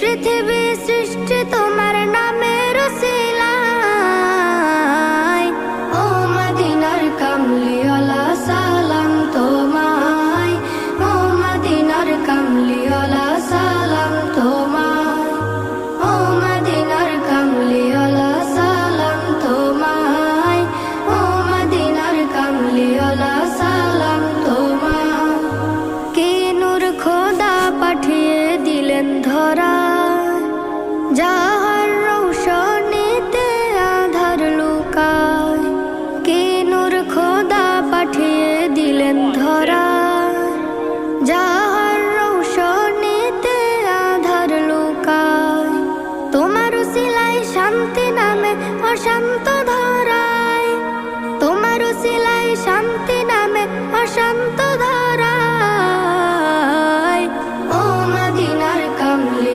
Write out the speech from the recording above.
পৃথিবী সৃষ্টি তোমার নামের উসিলায়। ও মদিনার কামলিওয়ালা সালাম তোমায়, ও মদিনার কামলিওয়ালা সালাম তোমায়, ও মদিনার কামলিওয়ালা সালাম তোমায়, ও মদিনার কামলিওয়ালা সালাম তোমায়। কে নূর খোদা পাঠিয়ে দিলেন ধরা, যাহার রৌশনীতে আধার লুকায়। কে নূর খোদা পাঠিয়ে দিলেন ধরা, যাহার রৌশনীতে আধার লুকায়। তোমার উসিলায় শান্তি নামে অশান্ত